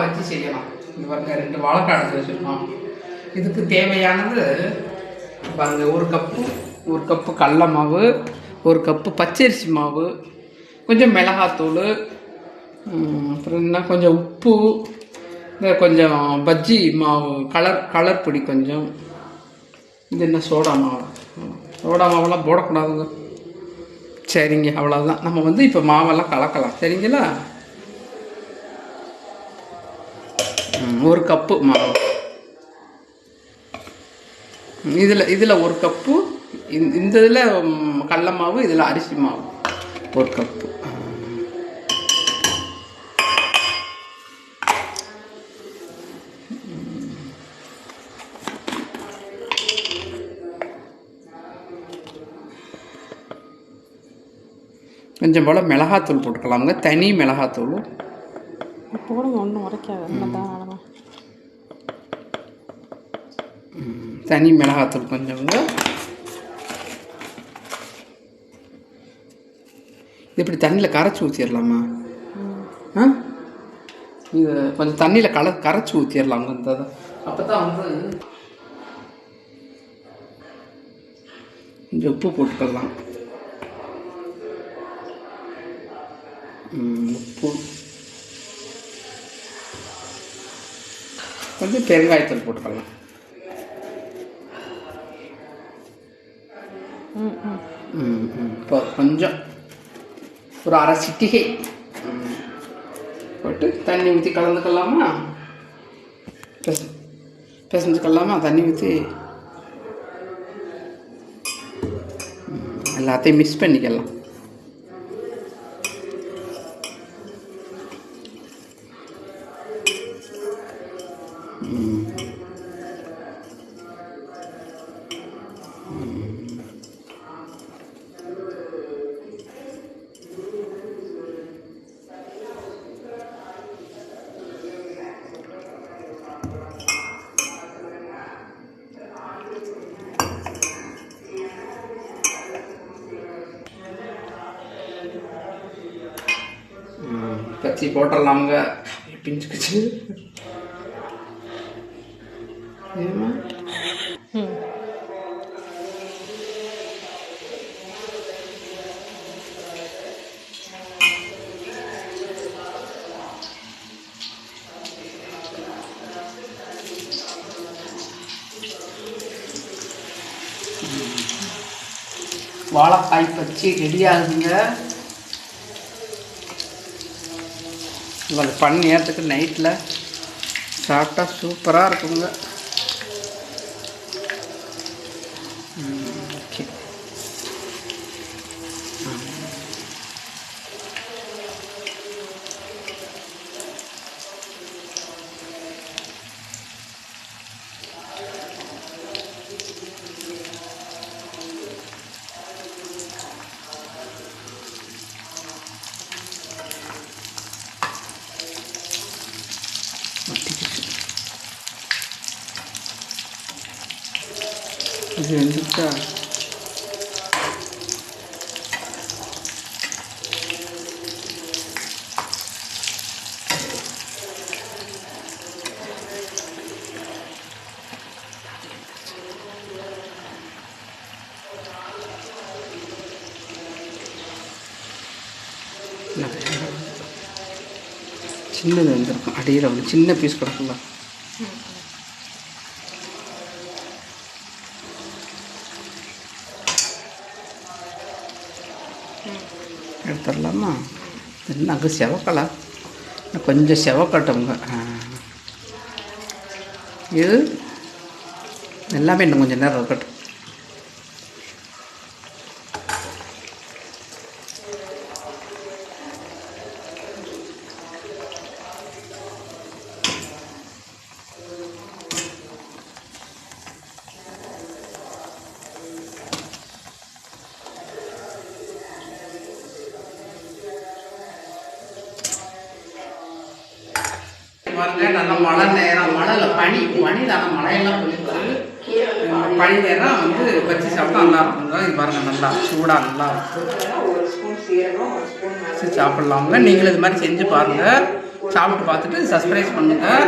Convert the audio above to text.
பஜ்ஜி செய்யலாம். இது பாருங்க 2 வாழைக்காய் எடுத்து வச்சுருக்கோம். இதுக்கு தேவையானது பாருங்க, ஒரு கப்பு கடல மாவு, 1 கப்பு பச்சரிசி மாவு, கொஞ்சம் மிளகாத்தூள், அப்புறம் என்ன கொஞ்சம் உப்பு, கொஞ்சம் பஜ்ஜி மாவு கலர் பொடி கொஞ்சம். இது என்ன சோடா மாவெல்லாம் போடக்கூடாதுங்க. சரிங்க, அவ்வளோதான். நம்ம இப்போ மாவெல்லாம் கலக்கலாம். சரிங்களா? 1 கப்பு மாவு, இதில் 1 கப்பு, இந்த இதில் கடல மாவு, இதில் அரிசி மாவு 1 கப்பு. கொஞ்சம் போல் மிளகாத்தூள் போட்டுக்கலாமுங்க, தனி மிளகாத்தூள் போடுங்க, ஒன்றும் உரைக்காது. தனி மிளகாத்தூள் கொஞ்சங்க. இது இப்படி தண்ணியில் கரைச்சி ஊற்றிடலாமா? இது கொஞ்சம் தண்ணியில் கரைச்சி ஊற்றிடலாங்க. இந்த அப்போ தான் கொஞ்சம் உப்பு போட்டுக்கலாம். உப்பு, கொஞ்சம் பெருங்காயத்தூள் போட்டுக்கலாம். இப்போ கொஞ்சம் ஒரு அரை சிட்டிகை போட்டு தண்ணி ஊற்றி கலந்துக்கலாமா? பிசைஞ்சுக்கலாமா? தண்ணி ஊற்றி எல்லாத்தையும் மிக்ஸ் பண்ணிக்கலாம். பச்சி போட்டுடலாமுங்க. பிஞ்சுக்குச்சு. வாழைக்காய் பச்சி ரெடி ஆகுதுங்க. உங்களுக்கு பண்ண நேரத்துக்கு நைட்டில் சாப்பிட்டா சூப்பராக இருக்குங்க. ஓகே, இது வெந்துச்சா? சின்னது வெந்திருக்கும். அடியில் வந்து சின்ன பீஸ் கிடக்குங்களா? எடுத்துடலாமா? இன்னும் அங்கே செவக்கலாம், கொஞ்சம் செவக்கட்டுங்க. இது எல்லாமே இன்னும் கொஞ்சம் நேரம் இருக்கட்டும். பாருங்க, நல்லா மழை நேரம், மழையில் பனியில் மழையெல்லாம் பொழிச்சு பனி நேரம் வந்து வச்சு சாப்பிட்டா நல்லா இருக்குங்க. இது பாருங்க, நல்லா சூடாக நல்லா இருக்கும். சாப்பிட்லாங்க. நீங்களும் இது மாதிரி செஞ்சு பாருங்கள். சாப்பிட்டு பார்த்துட்டு சப்ஸ்கிரைப் பண்ணுங்கள்.